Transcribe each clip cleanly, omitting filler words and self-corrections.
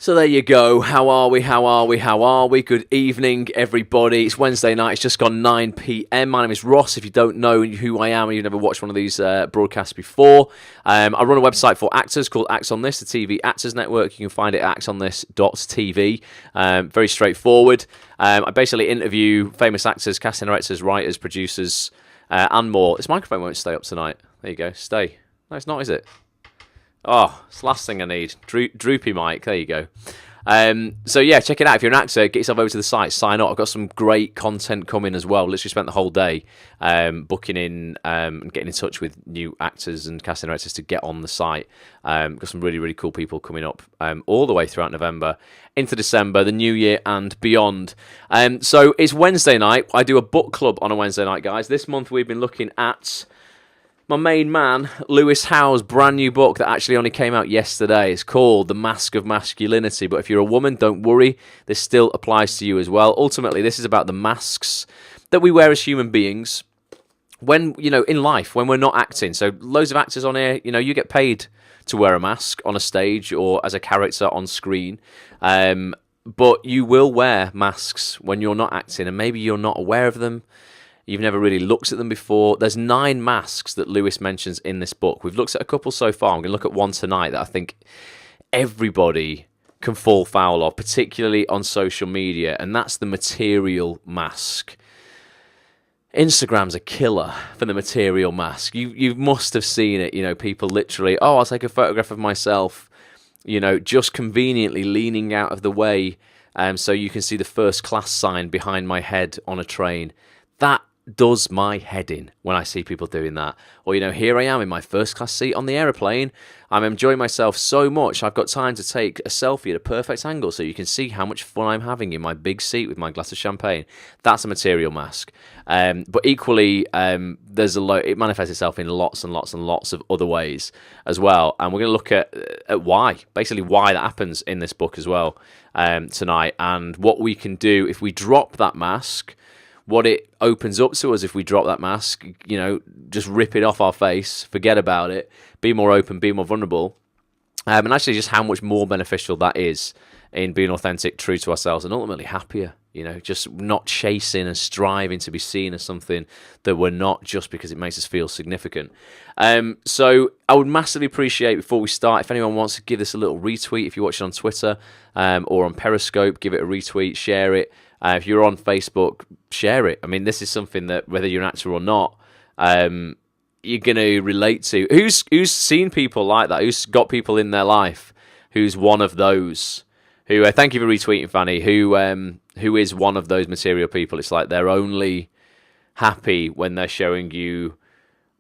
So there you go. How are we? How are we? How are we? Good evening, everybody. It's Wednesday night. It's just gone 9 p.m. My name is Ross. If you don't know who I am and you've never watched one of these broadcasts before, I run a website for actors called Acts on This, the TV Actors Network. You can find it at actsonthis.tv. Very straightforward. I basically interview famous actors, casting directors, writers, producers, and more. This microphone won't stay up tonight. There you go. Stay. No, it's not, is it? Oh, it's the last thing I need. Droopy mic. There you go. So yeah, check it out. If you're an actor, get yourself over to the site, sign up. I've got some great content coming as well. Literally spent the whole day booking in and getting in touch with new actors and casting directors to get on the site. Got some really, really cool people coming up all the way throughout November, into December, the new year and beyond. So it's Wednesday night. I do a book club on a Wednesday night, guys. This month we've been looking at my main man, Lewis Howes' brand new book that actually only came out yesterday. It's called The Mask of Masculinity. But if you're a woman, don't worry. This still applies to you as well. Ultimately, this is about the masks that we wear as human beings when, in life, when we're not acting. So loads of actors on here, you get paid to wear a mask on a stage or as a character on screen. But you will wear masks when you're not acting, and maybe you're not aware of them. You've never really looked at them before. There's 9 masks that Lewis mentions in this book. We've looked at a couple so far. I'm going to look at one tonight that I think everybody can fall foul of, particularly on social media, and that's the material mask. Instagram's a killer for the material mask. You must have seen it, people literally, I'll take a photograph of myself, just conveniently leaning out of the way so you can see the first class sign behind my head on a train. That does my head in when I see people doing that. Or, here I am in my first class seat on the aeroplane. I'm enjoying myself so much, I've got time to take a selfie at a perfect angle so you can see how much fun I'm having in my big seat with my glass of champagne. That's a material mask. But equally, there's it manifests itself in lots and lots and lots of other ways as well. And we're going to look at why that happens in this book as well tonight, and what we can do if we drop that mask, what it opens up to us if we drop that mask, just rip it off our face, forget about it, be more open, be more vulnerable, and actually just how much more beneficial that is in being authentic, true to ourselves, and ultimately happier, just not chasing and striving to be seen as something that we're not just because it makes us feel significant. So I would massively appreciate, before we start, if anyone wants to give this a little retweet, if you're watching on Twitter or on Periscope, give it a retweet, share it. If you're on Facebook, share it. I mean, this is something that, whether you're an actor or not, you're going to relate to. Who's seen people like that? Who's got people in their life who's one of those? Who thank you for retweeting, Fanny. Who is one of those material people? It's like they're only happy when they're showing you,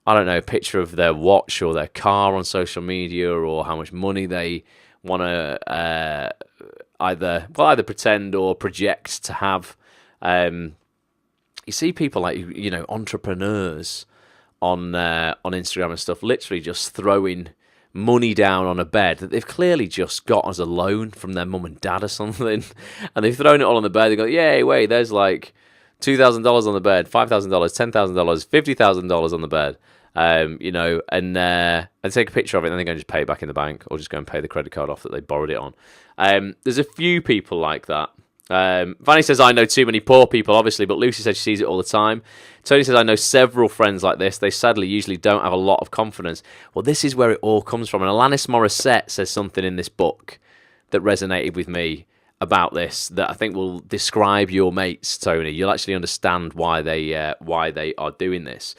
I don't know, a picture of their watch or their car on social media, or how much money they want to either pretend or project to have. You see people like entrepreneurs on Instagram and stuff, literally just throwing money down on a bed that they've clearly just got as a loan from their mum and dad or something, and they've thrown it all on the bed. They go, "Yay, wait, there's like $2,000 on the bed, $5,000, $10,000, $50,000 on the bed." And take a picture of it, and then they're going to just pay it back in the bank, or just go and pay the credit card off that they borrowed it on. There's a few people like that. Vanny says, I know too many poor people, obviously, but Lucy says she sees it all the time. Tony says, I know several friends like this. They sadly usually don't have a lot of confidence. Well, this is where it all comes from. And Alanis Morissette says something in this book that resonated with me about this, that I think will describe your mates, Tony. You'll actually understand why they are doing this.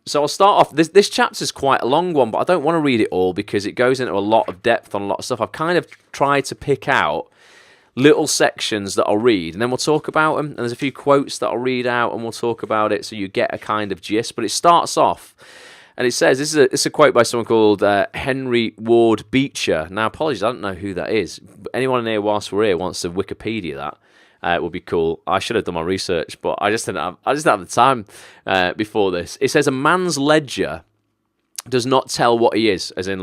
So I'll start off. This chapter's quite a long one, but I don't want to read it all because it goes into a lot of depth on a lot of stuff. I've kind of tried to pick out little sections that I'll read, and then we'll talk about them. And there's a few quotes that I'll read out, and we'll talk about it, so you get a kind of gist. But it starts off, and it says, this is a quote by someone called Henry Ward Beecher. Now, apologies, I don't know who that is. Anyone in here, whilst we're here, wants to Wikipedia that, would be cool. I should have done my research, but I just didn't have the time before this. It says, a man's ledger does not tell what he is, as in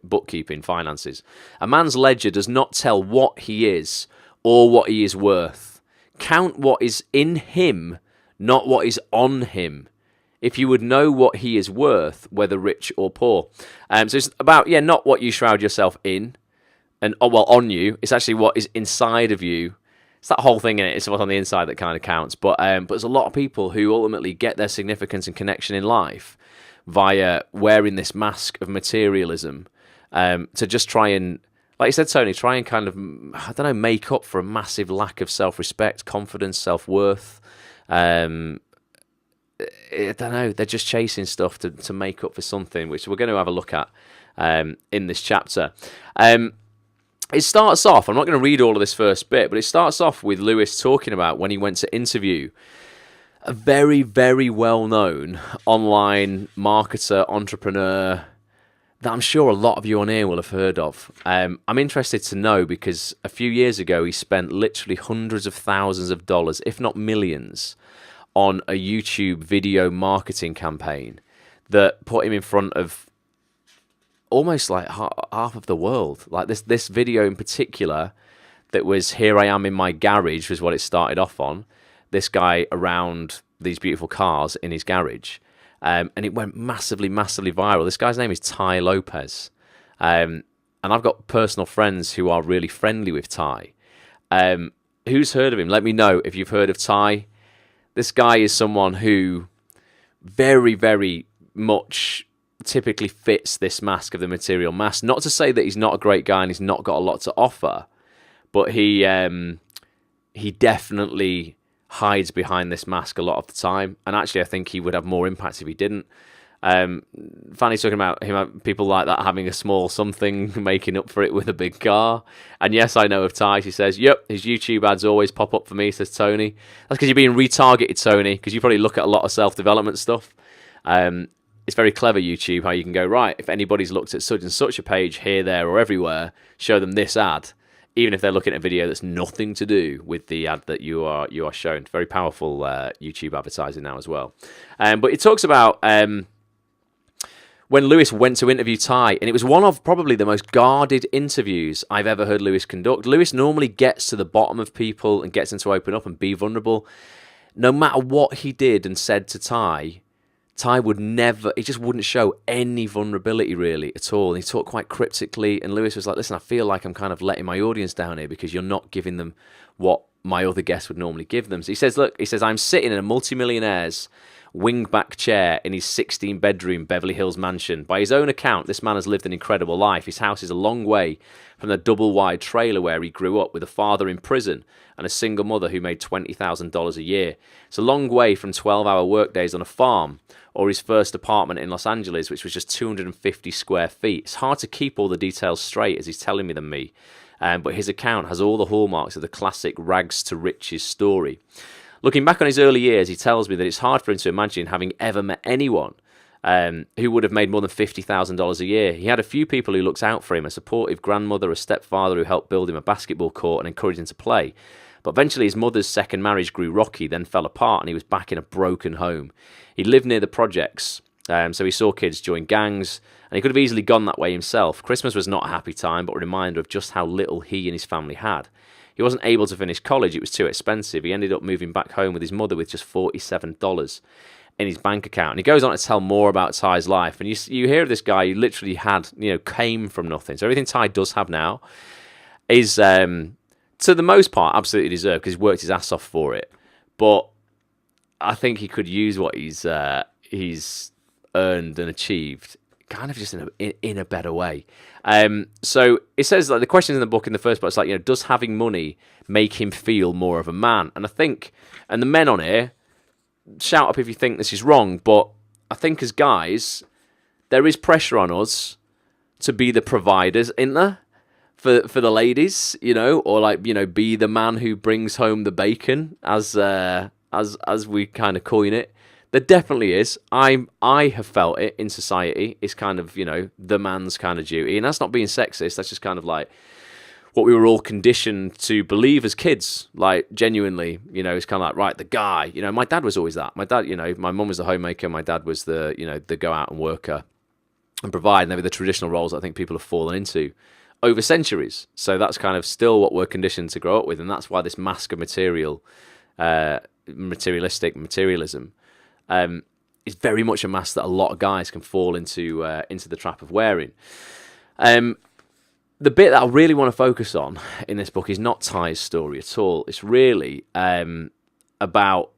bookkeeping, finances. A man's ledger does not tell what he is or what he is worth. Count what is in him, not what is on him, if you would know what he is worth, whether rich or poor. So it's about, not what you shroud yourself in, and on you. It's actually what is inside of you. It's that whole thing in it. It's what's on the inside that kind of counts. But there's a lot of people who ultimately get their significance and connection in life via wearing this mask of materialism, to just try and, like you said, Tony, try and kind of, I don't know, make up for a massive lack of self-respect, confidence, self-worth. I don't know. They're just chasing stuff to make up for something, which we're going to have a look at in this chapter. It starts off, I'm not going to read all of this first bit, but it starts off with Lewis talking about when he went to interview a very, very well-known online marketer, entrepreneur that I'm sure a lot of you on here will have heard of. I'm interested to know because a few years ago he spent literally hundreds of thousands of dollars, if not millions, on a YouTube video marketing campaign that put him in front of almost like half of the world. Like this video in particular, that was "Here I Am in My Garage" was what it started off on. This guy around these beautiful cars in his garage, and it went massively, massively viral. This guy's name is Ty Lopez, and I've got personal friends who are really friendly with Ty. Who's heard of him? Let me know if you've heard of Ty. This guy is someone who very, very much typically fits this mask of the material mask. Not to say that he's not a great guy and he's not got a lot to offer, but he definitely hides behind this mask a lot of the time. And actually, I think he would have more impact if he didn't. Fanny's talking about people like that having a small something, making up for it with a big car. And yes, I know of Ty. She says, yep, his YouTube ads always pop up for me, says Tony. That's because you're being retargeted, Tony, because you probably look at a lot of self-development stuff. It's very clever, YouTube, how you can go, right, if anybody's looked at such and such a page here, there, or everywhere, show them this ad, even if they're looking at a video that's nothing to do with the ad that you are shown. Very powerful YouTube advertising now as well. But it talks about when Lewis went to interview Ty, and it was one of probably the most guarded interviews I've ever heard Lewis conduct. Lewis normally gets to the bottom of people and gets them to open up and be vulnerable. No matter what he did and said to Ty, Ty would never, he just wouldn't show any vulnerability really at all. And he talked quite cryptically, and Lewis was like, listen, I feel like I'm kind of letting my audience down here because you're not giving them what my other guests would normally give them. So he says, look, I'm sitting in a multimillionaire's wingback chair in his 16-bedroom Beverly Hills mansion. By his own account, this man has lived an incredible life. His house is a long way from the double-wide trailer where he grew up, with a father in prison and a single mother who made $20,000 a year. It's a long way from 12-hour workdays on a farm or his first apartment in Los Angeles, which was just 250 square feet. It's hard to keep all the details straight as he's telling me them me, but his account has all the hallmarks of the classic rags to riches story. Looking back on his early years, he tells me that it's hard for him to imagine having ever met anyone who would have made more than $50,000 a year. He had a few people who looked out for him, a supportive grandmother, a stepfather who helped build him a basketball court and encouraged him to play. But eventually his mother's second marriage grew rocky, then fell apart, and he was back in a broken home. He lived near the projects, so he saw kids join gangs, and he could have easily gone that way himself. Christmas was not a happy time, but a reminder of just how little he and his family had. He wasn't able to finish college, it was too expensive. He ended up moving back home with his mother with just $47 in his bank account. And he goes on to tell more about Ty's life. And you hear of this guy who literally came from nothing. So everything Ty does have now is, to the most part, absolutely deserved because he's worked his ass off for it. But I think he could use what he's earned and achieved kind of just in a better way. So it says, like, the questions in the book in the first part, it's like, does having money make him feel more of a man? And I think, and the men on here, shout up if you think this is wrong, but I think as guys, there is pressure on us to be the providers, isn't there? For the ladies, or be the man who brings home the bacon, as we kind of coin it. There definitely is. I have felt it in society. It's kind of, the man's kind of duty. And that's not being sexist. That's just kind of like what we were all conditioned to believe as kids. Like, genuinely, it's kind of like, right, the guy. My dad was always that. My dad, my mum was the homemaker. My dad was the go out and worker and provide. And they were the traditional roles I think people have fallen into over centuries. So that's kind of still what we're conditioned to grow up with. And that's why this mask of materialism is very much a mask that a lot of guys can fall into the trap of wearing. the bit that I really want to focus on in this book is not Ty's story at all. It's really about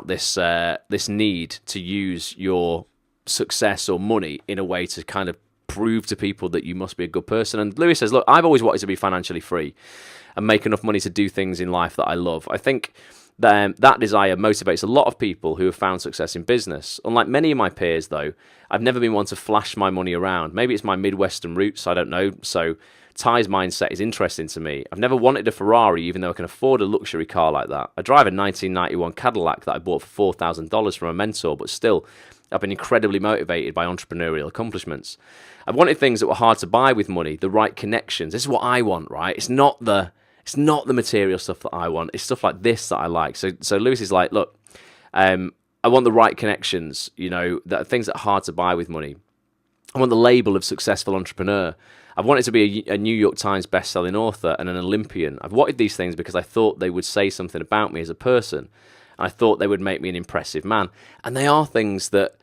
this need to use your success or money in a way to kind of prove to people that you must be a good person. And Lewis says, look, I've always wanted to be financially free and make enough money to do things in life that I love. I think that desire motivates a lot of people who have found success in business. Unlike many of my peers, though, I've never been one to flash my money around. Maybe it's my Midwestern roots, I don't know. So Ty's mindset is interesting to me. I've never wanted a Ferrari, even though I can afford a luxury car like that. I drive a 1991 Cadillac that I bought for $4,000 from a mentor, but still, I've been incredibly motivated by entrepreneurial accomplishments. I've wanted things that were hard to buy with money, the right connections. This is what I want, right? It's not the material stuff that I want. It's stuff like this that I like. So Lewis is like, look, I want the right connections, that are things that are hard to buy with money. I want the label of successful entrepreneur. I've wanted to be a New York Times best-selling author and an Olympian. I've wanted these things because I thought they would say something about me as a person. I thought they would make me an impressive man. And they are things that,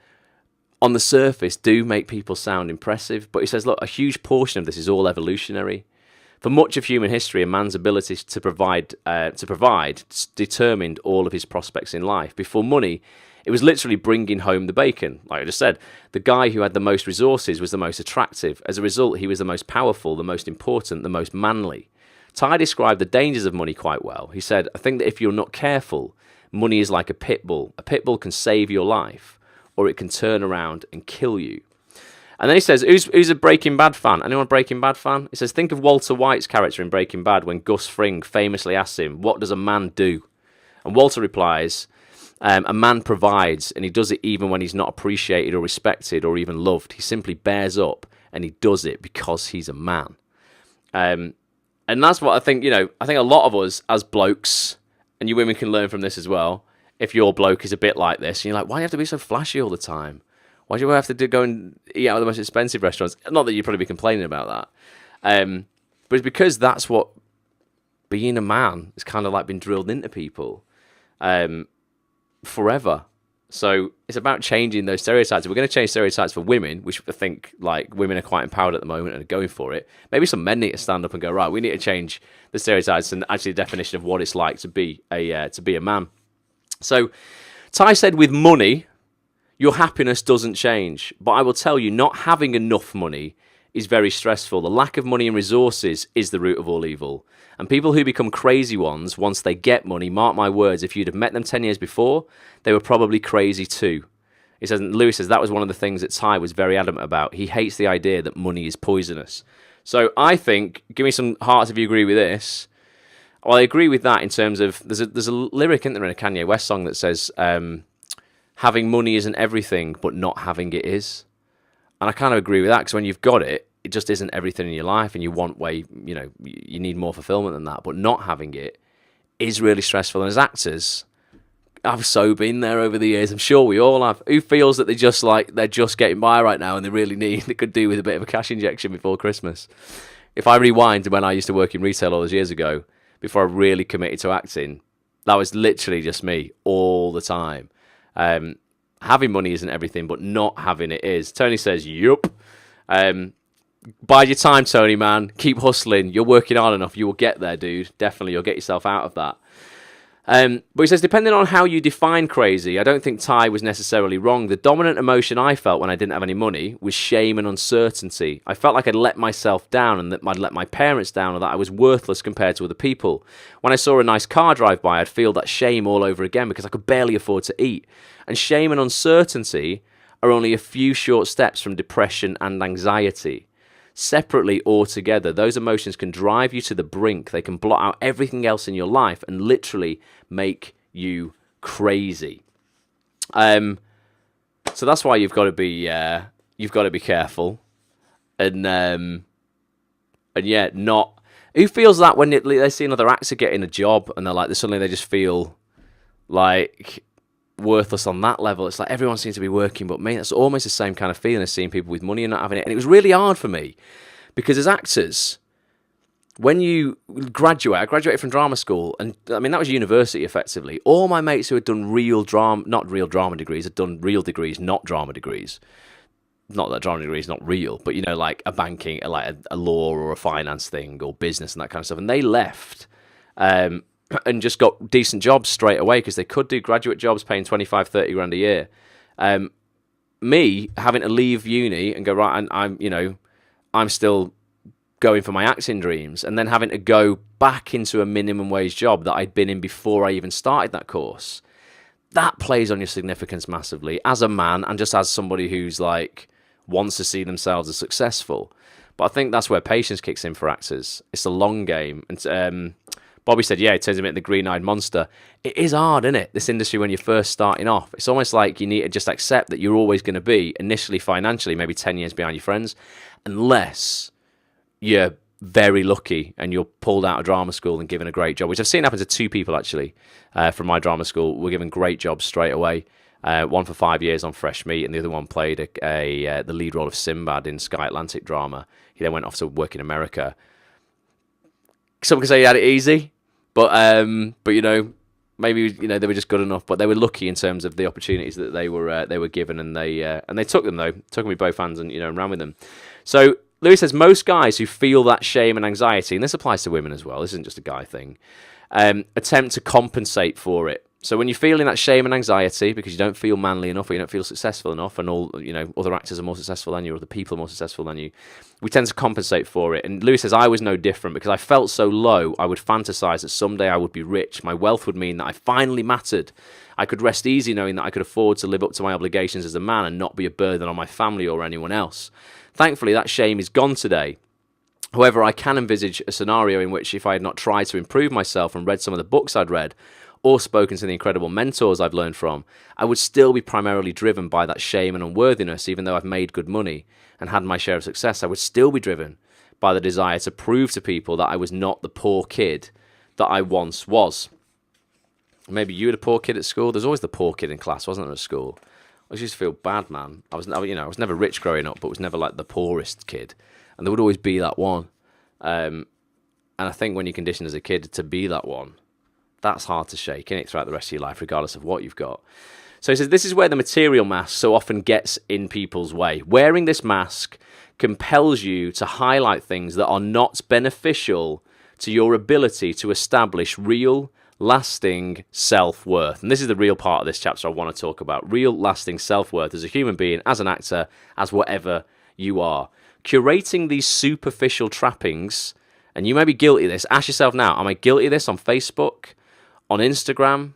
on the surface, do make people sound impressive. But he says, look, a huge portion of this is all evolutionary. For much of human history, a man's ability to provide determined all of his prospects in life. Before money, it was literally bringing home the bacon. Like I just said, the guy who had the most resources was the most attractive. As a result, he was the most powerful, the most important, the most manly. Ty described the dangers of money quite well. He said, I think that if you're not careful, money is like a pit bull. A pit bull can save your life, or it can turn around and kill you. And then he says, who's a Breaking Bad fan? Anyone a Breaking Bad fan? He says, think of Walter White's character in Breaking Bad when Gus Fring famously asks him, what does a man do? And Walter replies, a man provides, and he does it even when he's not appreciated or respected or even loved. He simply bears up, and he does it because he's a man. And that's what I think, I think a lot of us as blokes, and you women can learn from this as well, if your bloke is a bit like this, and you're like, why do you have to be so flashy all the time? Why do you have to go and eat out of the most expensive restaurants? Not that you'd probably be complaining about that. But it's because that's what being a man is kind of like been drilled into people forever. So it's about changing those stereotypes. If we're going to change stereotypes for women, which I think like women are quite empowered at the moment and are going for it, maybe some men need to stand up and go, right, we need to change the stereotypes and actually the definition of what it's like to be a man. So Ty said with money, your happiness doesn't change. But I will tell you, not having enough money is very stressful. The lack of money and resources is the root of all evil. And people who become crazy ones once they get money, mark my words, if you'd have met them 10 years before, they were probably crazy too. Lewis says that was one of the things that Ty was very adamant about. He hates the idea that money is poisonous. So I think, give me some hearts if you agree with this. Well, I agree with that in terms of, there's a lyric, isn't there, in a Kanye West song that says, having money isn't everything, but not having it is. And I kind of agree with that, because when you've got it, it just isn't everything in your life, and you want you need more fulfillment than that. But not having it is really stressful. And as actors, I've so been there over the years. I'm sure we all have. Who feels that they're just getting by right now, and they could do with a bit of a cash injection before Christmas? If I rewind to when I used to work in retail all those years ago, before I really committed to acting, that was literally just me all the time. Having money isn't everything, but not having it is. Tony says, yup. Bide your time, Tony, man. Keep hustling. You're working hard enough. You will get there, dude. Definitely, you'll get yourself out of that. But he says, depending on how you define crazy, I don't think Ty was necessarily wrong. The dominant emotion I felt when I didn't have any money was shame and uncertainty. I felt like I'd let myself down, and that I'd let my parents down, or that I was worthless compared to other people. When I saw a nice car drive by, I'd feel that shame all over again because I could barely afford to eat. And shame and uncertainty are only a few short steps from depression and anxiety. Separately or together, those emotions can drive you to the brink. They can blot out everything else in your life and literally make you crazy. So that's why you've got to be careful, and yeah, not. Who feels that when they see another actor getting a job and they're like, suddenly they just feel like worthless on that level? It's like everyone seems to be working but me. That's almost the same kind of feeling as seeing people with money and not having it. And it was really hard for me because as actors, when you graduate, I graduated from drama school, and I mean that was university effectively. All my mates who had done not real drama degrees, had done real degrees, not drama degrees. not that a drama degree is not real, but, you know, like a banking, like a law or a finance thing or business and that kind of stuff. And they left and just got decent jobs straight away because they could do graduate jobs paying 25, 30 grand a year. Me having to leave uni and go, right, and I'm still going for my acting dreams, and then having to go back into a minimum wage job that I'd been in before I even started that course. That plays on your significance massively as a man and just as somebody who's like wants to see themselves as successful. But I think that's where patience kicks in for actors. It's a long game. And Bobby said, yeah, it turns him into the green-eyed monster. It is hard, isn't it, this industry when you're first starting off? It's almost like you need to just accept that you're always going to be, initially financially, maybe 10 years behind your friends, unless you're very lucky and you're pulled out of drama school and given a great job, which I've seen happen to 2 people, actually, from my drama school. Were given great jobs straight away. One for 5 years on Fresh Meat, and the other one played the lead role of Sinbad in Sky Atlantic drama. He then went off to work in America. Some could say he had it easy, but you know, maybe, you know, they were just good enough. But they were lucky in terms of the opportunities that they were given, and they took them, though, took them with both hands, and, you know, and ran with them. So Lewis says most guys who feel that shame and anxiety, and this applies to women as well, this isn't just a guy thing, attempt to compensate for it. So when you're feeling that shame and anxiety because you don't feel manly enough or you don't feel successful enough, and all, you know, other actors are more successful than you, or other people are more successful than you, we tend to compensate for it. And Lewis says, I was no different because I felt so low, I would fantasize that someday I would be rich. My wealth would mean that I finally mattered. I could rest easy knowing that I could afford to live up to my obligations as a man and not be a burden on my family or anyone else. Thankfully, that shame is gone today. However, I can envisage a scenario in which if I had not tried to improve myself and read some of the books I'd read, or spoken to the incredible mentors I've learned from, I would still be primarily driven by that shame and unworthiness. Even though I've made good money and had my share of success, I would still be driven by the desire to prove to people that I was not the poor kid that I once was. Maybe you were the poor kid at school. There's always the poor kid in class, wasn't there, at school? I just feel bad, man. I was never rich growing up, but was never like the poorest kid, and there would always be that one. And I think when you're conditioned as a kid to be that one, that's hard to shake, isn't it, throughout the rest of your life, regardless of what you've got. So he says, this is where the material mask so often gets in people's way. Wearing this mask compels you to highlight things that are not beneficial to your ability to establish real, lasting self-worth. And this is the real part of this chapter I want to talk about. Real, lasting self-worth as a human being, as an actor, as whatever you are. Curating these superficial trappings, and you may be guilty of this. Ask yourself now, am I guilty of this on Facebook? On Instagram,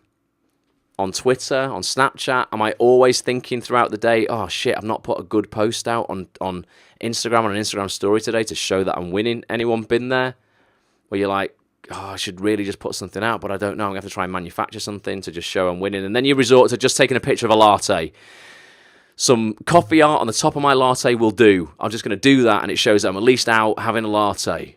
on Twitter, on Snapchat? Am I always thinking throughout the day, oh shit, I've not put a good post out on Instagram, on an Instagram story today to show that I'm winning? Anyone been there? Where you're like, oh, I should really just put something out, but I don't know, I'm going to have to try and manufacture something to just show I'm winning. And then you resort to just taking a picture of a latte. Some coffee art on the top of my latte will do. I'm just going to do that, and it shows that I'm at least out having a latte.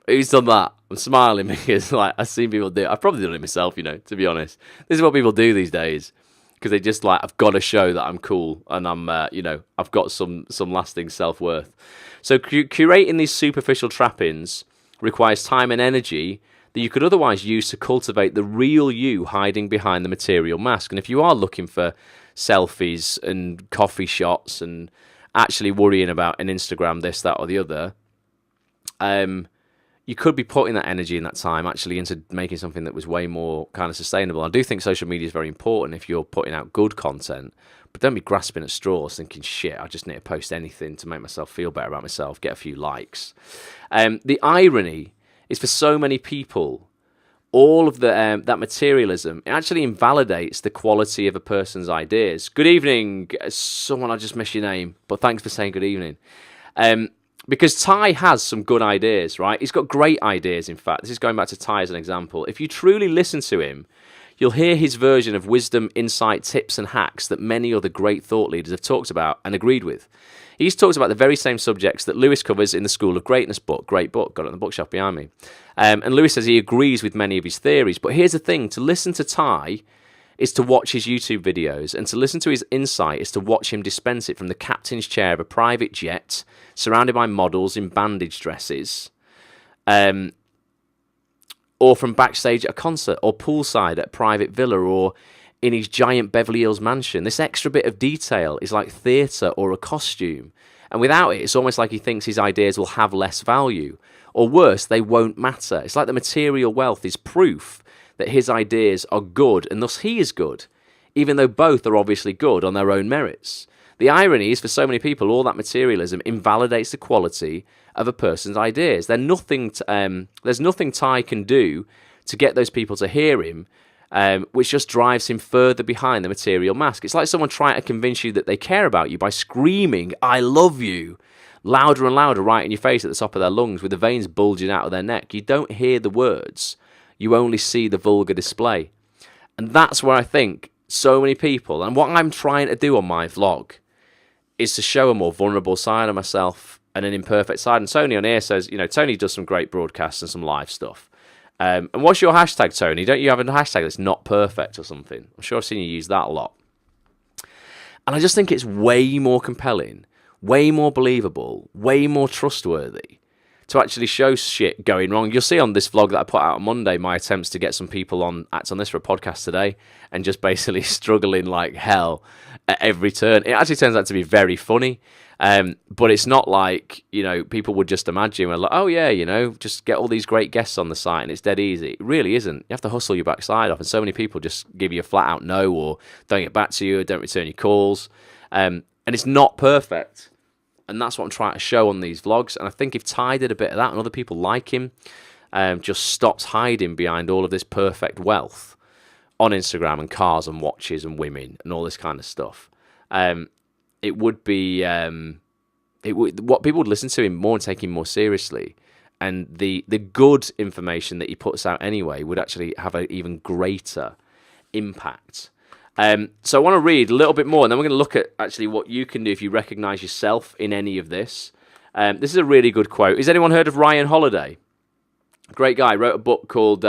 Who's done that? I'm smiling because, like, I've seen people do it. I've probably done it myself, you know, to be honest. This is what people do these days because they just like, I've got to show that I'm cool and I'm, I've got some lasting self-worth. So curating these superficial trappings requires time and energy that you could otherwise use to cultivate the real you hiding behind the material mask. And if you are looking for selfies and coffee shots and actually worrying about an Instagram this, that, or the other, you could be putting that energy and that time actually into making something that was way more kind of sustainable. I do think social media is very important if you're putting out good content, but don't be grasping at straws thinking, shit, I just need to post anything to make myself feel better about myself, get a few likes. The irony is for so many people, all of the that materialism, it actually invalidates the quality of a person's ideas. Good evening, someone, I just missed your name, but thanks for saying good evening. Because Ty has some good ideas, right? He's got great ideas, in fact. This is going back to Ty as an example. If you truly listen to him, you'll hear his version of wisdom, insight, tips, and hacks that many other great thought leaders have talked about and agreed with. He's talked about the very same subjects that Lewis covers in the School of Greatness book. Great book, got it on the bookshelf behind me. And Lewis says he agrees with many of his theories. But here's the thing, to listen to Ty is to watch his YouTube videos, and to listen to his insight is to watch him dispense it from the captain's chair of a private jet, surrounded by models in bandage dresses, or from backstage at a concert, or poolside at a private villa, or in his giant Beverly Hills mansion. This extra bit of detail is like theatre or a costume. And without it, it's almost like he thinks his ideas will have less value. Or worse, they won't matter. It's like the material wealth is proof that his ideas are good, and thus he is good, even though both are obviously good on their own merits. The irony is, for so many people, all that materialism invalidates the quality of a person's ideas. There's nothing Ty can do to get those people to hear him, which just drives him further behind the material mask. It's like someone trying to convince you that they care about you by screaming, "I love you," louder and louder right in your face at the top of their lungs with the veins bulging out of their neck. You don't hear the words. You only see the vulgar display. And that's where I think so many people, and what I'm trying to do on my vlog, is to show a more vulnerable side of myself and an imperfect side. And Tony on here says, Tony does some great broadcasts and some live stuff. And what's your hashtag, Tony? Don't you have a hashtag that's not perfect or something? I'm sure I've seen you use that a lot. And I just think it's way more compelling, way more believable, way more trustworthy to actually show shit going wrong. You'll see on this vlog that I put out on Monday my attempts to get some people on Act on This for a podcast today and just basically struggling like hell at every turn. It actually turns out to be very funny, but it's not like, people would just imagine, like, oh yeah, just get all these great guests on the site and it's dead easy. It really isn't. You have to hustle your backside off, and so many people just give you a flat out no, or don't get back to you, or don't return your calls, and it's not perfect. And that's what I'm trying to show on these vlogs. And I think if Ty did a bit of that and other people like him just stops hiding behind all of this perfect wealth on Instagram and cars and watches and women and all this kind of stuff, it would be what people would listen to him more and take him more seriously. And the good information that he puts out anyway would actually have an even greater impact. So I want to read a little bit more, and then we're going to look at actually what you can do if you recognise yourself in any of this. This is a really good quote. Has anyone heard of Ryan Holiday? Great guy. Wrote a book called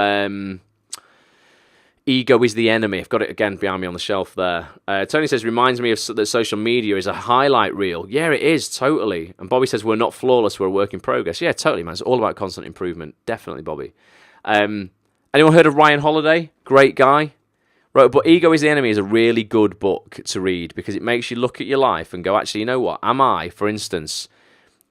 Ego is the Enemy. I've got it again behind me on the shelf there. Tony says, reminds me of that social media is a highlight reel. Yeah, it is, totally. And Bobby says, we're not flawless, we're a work in progress. Yeah, totally, man. It's all about constant improvement. Definitely, Bobby. Anyone heard of Ryan Holiday? Great guy. Right, but Ego is the Enemy is a really good book to read because it makes you look at your life and go, actually, you know what? Am I, for instance,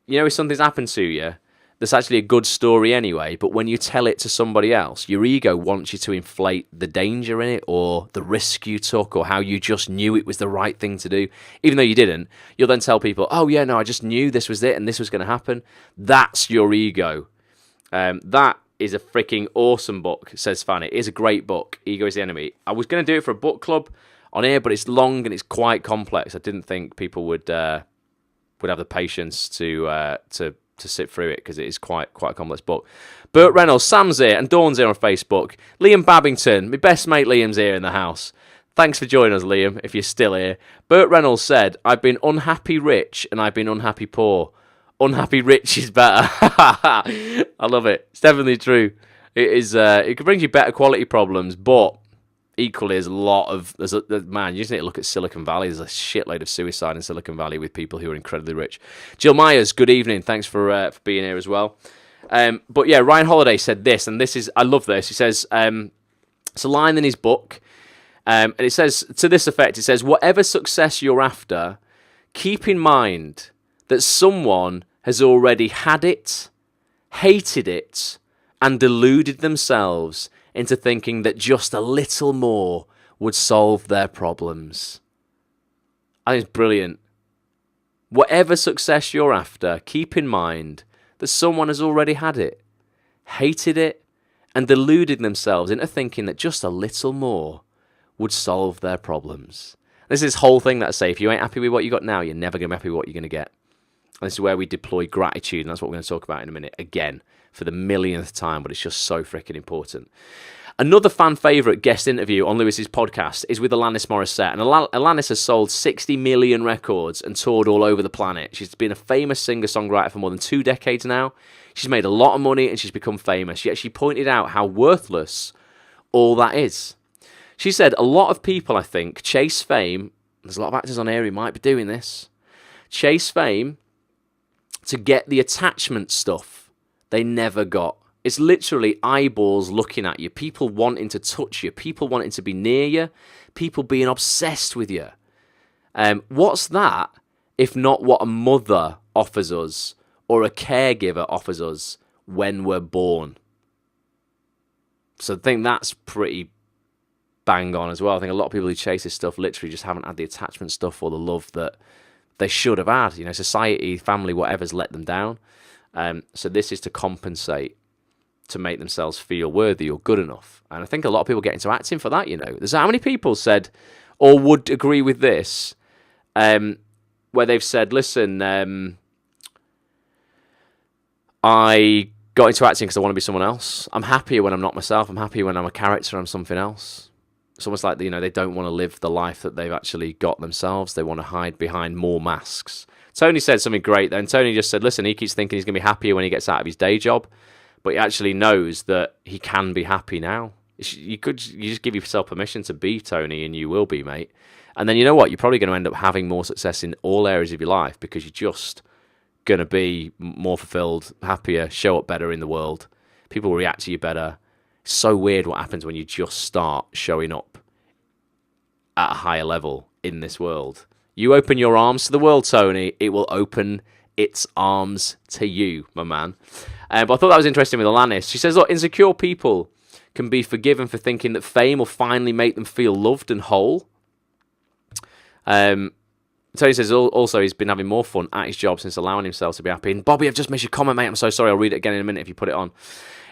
if something's happened to you, that's actually a good story anyway, but when you tell it to somebody else, your ego wants you to inflate the danger in it or the risk you took or how you just knew it was the right thing to do. Even though you didn't, you'll then tell people, oh, yeah, no, I just knew this was it and this was going to happen. That's your ego. That is a freaking awesome book, says Fanny. It is a great book, Ego is the Enemy. I was going to do it for a book club on here, but it's long and it's quite complex. I didn't think people would have the patience to sit through it because it is quite a complex book. Burt Reynolds, Sam's here, and Dawn's here on Facebook. Liam Babington, my best mate Liam's here in the house. Thanks for joining us, Liam, if you're still here. Burt Reynolds said, I've been unhappy rich and I've been unhappy poor. Unhappy rich is better. I love it. It's definitely true. It is. It can bring you better quality problems, but equally, there's a lot of man. You just need to look at Silicon Valley. There's a shitload of suicide in Silicon Valley with people who are incredibly rich. Jill Myers, good evening. Thanks for being here as well. But yeah, Ryan Holiday said this, and I love this. He says it's a line in his book, and it says to this effect. It says, "Whatever success you're after, keep in mind that someone has already had it, hated it, and deluded themselves into thinking that just a little more would solve their problems." I think it's brilliant. Whatever success you're after, keep in mind that someone has already had it, hated it, and deluded themselves into thinking that just a little more would solve their problems. This is this whole thing that I say, if you ain't happy with what you got now, you're never going to be happy with what you're going to get. And this is where we deploy gratitude, and that's what we're going to talk about in a minute, again, for the millionth time, but it's just so freaking important. Another fan favourite guest interview on Lewis's podcast is with Alanis Morissette, and Alanis has sold 60 million records and toured all over the planet. She's been a famous singer-songwriter for more than 2 decades now. She's made a lot of money and she's become famous, yet she pointed out how worthless all that is. She said, a lot of people, I think, chase fame, there's a lot of actors on here who might be doing this, chase fame to get the attachment stuff they never got. It's literally eyeballs looking at you, people wanting to touch you, people wanting to be near you, people being obsessed with you. What's that if not what a mother offers us or a caregiver offers us when we're born? So I think that's pretty bang on as well. I think a lot of people who chase this stuff literally just haven't had the attachment stuff or the love that they should have had. You know, society, family, whatever's let them down. So this is to compensate, to make themselves feel worthy or good enough. And I think a lot of people get into acting for that, you know. There's how many people said or would agree with this, where they've said, listen, I got into acting because I want to be someone else. I'm happier when I'm not myself. I'm happier when I'm a character, I'm something else. It's almost like, you know, they don't want to live the life that they've actually got themselves. They want to hide behind more masks. Tony said something great then. Tony just said, listen, he keeps thinking he's going to be happier when he gets out of his day job, but he actually knows that he can be happy now. You just give yourself permission to be Tony, and you will be, mate. And then you know what? You're probably going to end up having more success in all areas of your life because you're just going to be more fulfilled, happier, show up better in the world. People will react to you better. It's so weird what happens when you just start showing up at a higher level in this world. You open your arms to the world, Tony, it will open its arms to you, my man. But I thought that was interesting with Alanis. She says, look, insecure people can be forgiven for thinking that fame will finally make them feel loved and whole. Tony says also he's been having more fun at his job since allowing himself to be happy. And Bobby, I've just missed your comment, mate. I'm so sorry. I'll read it again in a minute if you put it on.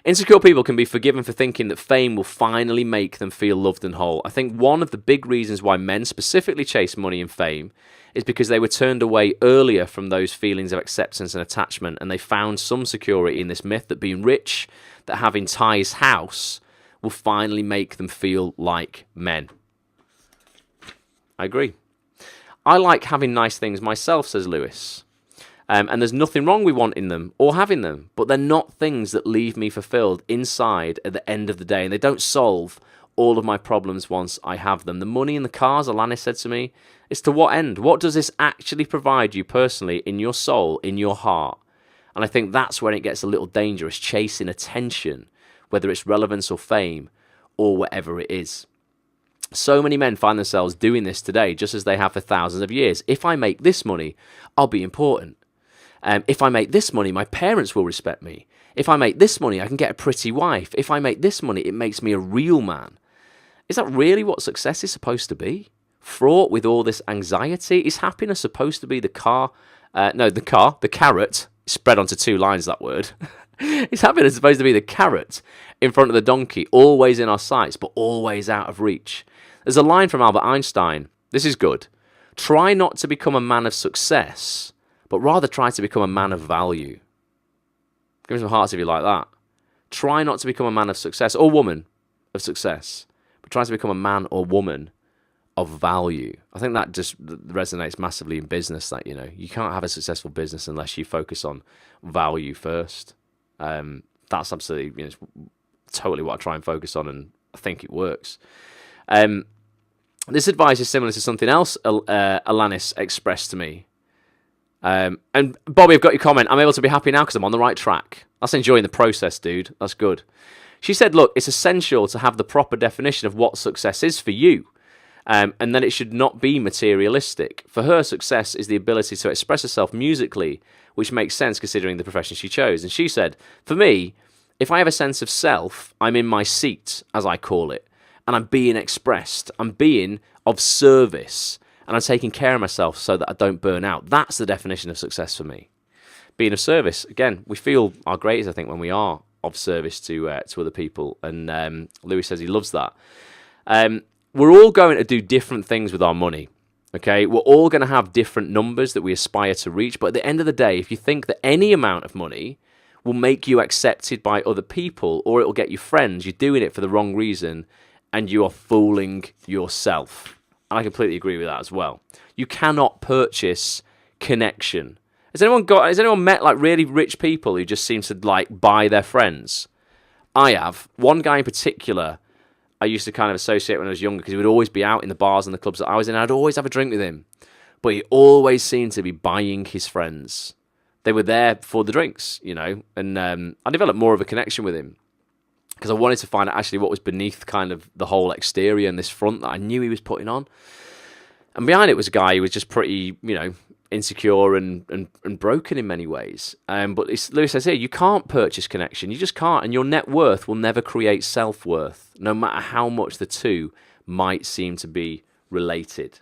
Insecure people can be forgiven for thinking that fame will finally make them feel loved and whole. I think one of the big reasons why men specifically chase money and fame is because they were turned away earlier from those feelings of acceptance and attachment, and they found some security in this myth that being rich, that having Ty's house, will finally make them feel like men. I agree. I like having nice things myself, says Lewis. And there's nothing wrong with wanting them or having them, but they're not things that leave me fulfilled inside at the end of the day, and they don't solve all of my problems once I have them. The money and the cars, Alanis said to me, is to what end? What does this actually provide you personally in your soul, in your heart? And I think that's when it gets a little dangerous, chasing attention, whether it's relevance or fame or whatever it is. So many men find themselves doing this today, just as they have for thousands of years. If I make this money, I'll be important. If I make this money, my parents will respect me. If I make this money, I can get a pretty wife. If I make this money, it makes me a real man. Is that really what success is supposed to be? Fraught with all this anxiety? Is happiness supposed to be the carrot, spread onto two lines, that word. Is happiness supposed to be the carrot in front of the donkey, always in our sights, but always out of reach? There's a line from Albert Einstein. This is good. Try not to become a man of success, but rather try to become a man of value. Give me some hearts if you like that. Try not to become a man of success or woman of success, but try to become a man or woman of value. I think that just resonates massively in business, that, you know, you can't have a successful business unless you focus on value first. That's absolutely, you know, totally what I try and focus on, and I think it works. This advice is similar to something else Alanis expressed to me. And Bobby, I've got your comment. I'm able to be happy now because I'm on the right track. That's enjoying the process, dude. That's good. She said, look, it's essential to have the proper definition of what success is for you. And then it should not be materialistic. For her, success is the ability to express herself musically, which makes sense considering the profession she chose. And she said, for me, if I have a sense of self, I'm in my seat, as I call it, and I'm being expressed. I'm being of service, and I'm taking care of myself so that I don't burn out. That's the definition of success for me. Being of service. Again, we feel our greatest, I think, when we are of service to other people. And Louis says he loves that. We're all going to do different things with our money. Okay, we're all going to have different numbers that we aspire to reach. But at the end of the day, if you think that any amount of money will make you accepted by other people, or it will get you friends, you're doing it for the wrong reason, and you are fooling yourself. And I completely agree with that as well. You cannot purchase connection. Has anyone met like really rich people who just seem to like buy their friends? I have. One guy in particular I used to kind of associate when I was younger, because he would always be out in the bars and the clubs that I was in. I'd always have a drink with him, but he always seemed to be buying his friends. they were there for the drinks, you know, and I developed more of a connection with him because I wanted to find out actually what was beneath kind of the whole exterior and this front that I knew he was putting on. And behind it was a guy who was just pretty, you know, insecure and broken in many ways. But Lewis says here, you can't purchase connection. You just can't. And your net worth will never create self-worth, no matter how much the two might seem to be related.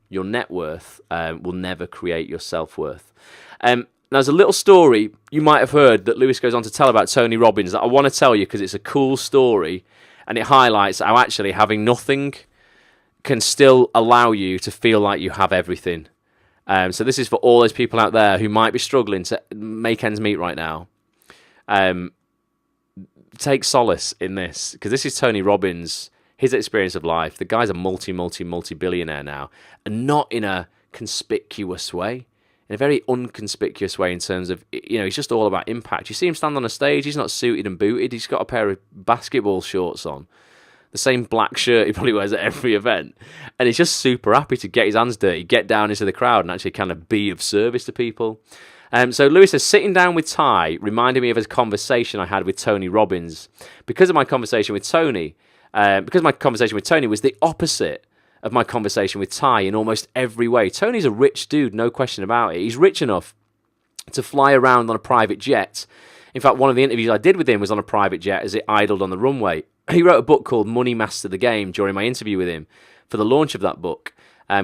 Your net worth will never create your self-worth. Now, there's a little story you might have heard that Lewis goes on to tell about Tony Robbins that I want to tell you because it's a cool story and it highlights how actually having nothing can still allow you to feel like you have everything. So this is for all those people out there who might be struggling to make ends meet right now. Take solace in this, because this is Tony Robbins, his experience of life. The guy's a multi-billionaire now, and not in a conspicuous way, in a very unconspicuous way in terms of, you know, he's just all about impact. You see him stand on a stage, he's not suited and booted, he's got a pair of basketball shorts on, the same black shirt he probably wears at every event, and he's just super happy to get his hands dirty, get down into the crowd and actually kind of be of service to people. So Lewis says, sitting down with Ty reminded me of a conversation I had with Tony Robbins. Because my conversation with Tony was the opposite of my conversation with Ty in almost every way. Tony's a rich dude, no question about it. He's rich enough to fly around on a private jet. In fact, one of the interviews I did with him was on a private jet as it idled on the runway. He wrote a book called Money Master the Game during my interview with him for the launch of that book.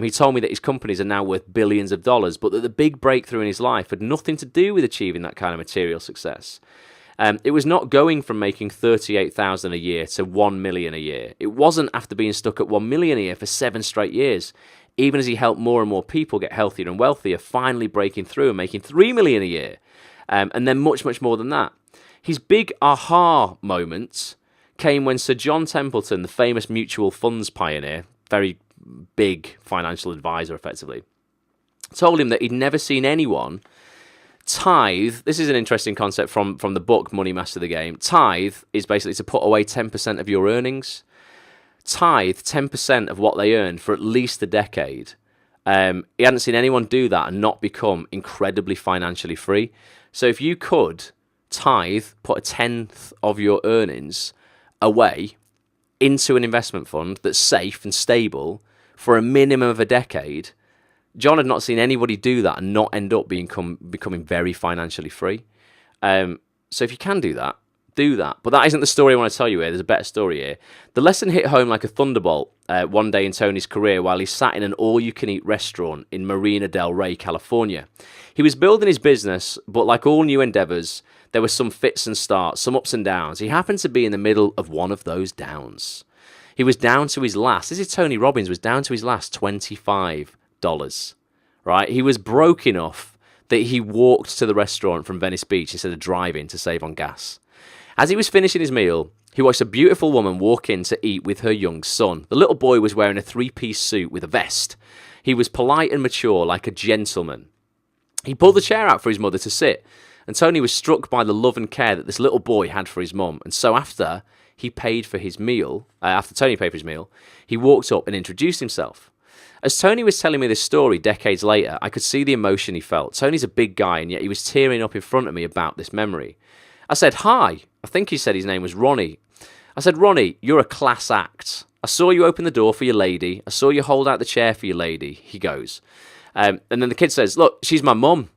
He told me that his companies are now worth billions of dollars, but that the big breakthrough in his life had nothing to do with achieving that kind of material success. It was not going from making $38,000 a year to $1 million a year. It wasn't after being stuck at $1 million a year for 7 straight years. Even as he helped more and more people get healthier and wealthier, finally breaking through and making $3 million a year, and then much, much more than that. His big aha moment came when Sir John Templeton, the famous mutual funds pioneer, very big financial advisor effectively, told him that he'd never seen anyone tithe. This is an interesting concept from the book Money Master the Game. Tithe is basically to put away 10% of your earnings. Tithe 10% of what they earned for at least a decade. He hadn't seen anyone do that and not become incredibly financially free. So if you could tithe, put a tenth of your earnings away into an investment fund that's safe and stable for a minimum of a decade, John had not seen anybody do that and not end up becoming very financially free. So if you can do that, do that. But that isn't the story I want to tell you here. There's a better story here. The lesson hit home like a thunderbolt one day in Tony's career while he sat in an all-you-can-eat restaurant in Marina del Rey, California. He was building his business, but like all new endeavors, there were some fits and starts, some ups and downs. He happened to be in the middle of one of those downs. He was down to his last, this is Tony Robbins, was down to his last $25, right? He was broke enough that he walked to the restaurant from Venice Beach instead of driving to save on gas. As he was finishing his meal, he watched a beautiful woman walk in to eat with her young son. The little boy was wearing a 3-piece suit with a vest. He was polite and mature, like a gentleman. He pulled the chair out for his mother to sit, and Tony was struck by the love and care that this little boy had for his mum. And so after Tony paid for his meal, he walked up and introduced himself. As Tony was telling me this story decades later, I could see the emotion he felt. Tony's a big guy, and yet he was tearing up in front of me about this memory. I said, "Hi." I think he said his name was Ronnie. I said, "Ronnie, you're a class act. I saw you open the door for your lady. I saw you hold out the chair for your lady." He goes. And then the kid says, "Look, she's my mum."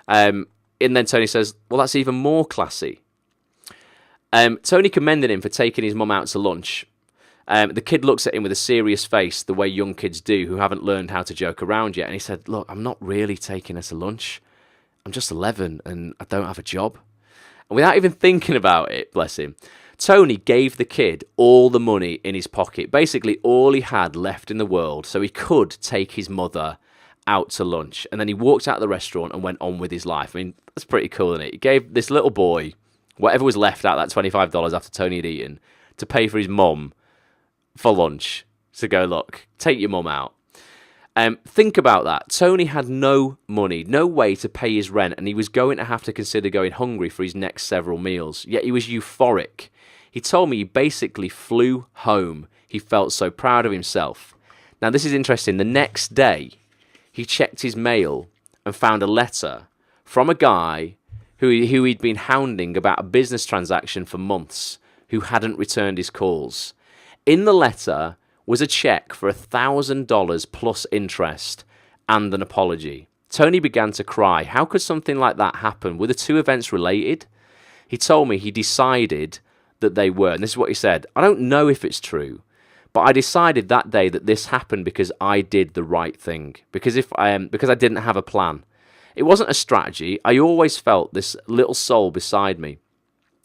And then Tony says, "Well, that's even more classy." Tony commended him for taking his mum out to lunch. The kid looks at him with a serious face, the way young kids do who haven't learned how to joke around yet. And he said, "Look, I'm not really taking her to lunch. I'm just 11 and I don't have a job." And without even thinking about it, bless him, Tony gave the kid all the money in his pocket, basically all he had left in the world, so he could take his mother out to lunch. And then he walked out of the restaurant and went on with his life. I mean, that's pretty cool, isn't it? He gave this little boy whatever was left out of that $25 after Tony had eaten to pay for his mum for lunch. To go, look, take your mum out. Think about that. Tony had no money, no way to pay his rent, and he was going to have to consider going hungry for his next several meals. Yet he was euphoric. He told me he basically flew home. He felt so proud of himself. Now, this is interesting. The next day, he checked his mail and found a letter from a guy who he'd been hounding about a business transaction for months, who hadn't returned his calls. In the letter was a check for $1,000 plus interest and an apology. Tony began to cry. How could something like that happen? Were the two events related? He told me he decided that they were. And this is what he said. I don't know if it's true, but I decided that day that this happened because I did the right thing. Because I didn't have a plan. It wasn't a strategy. I always felt this little soul beside me.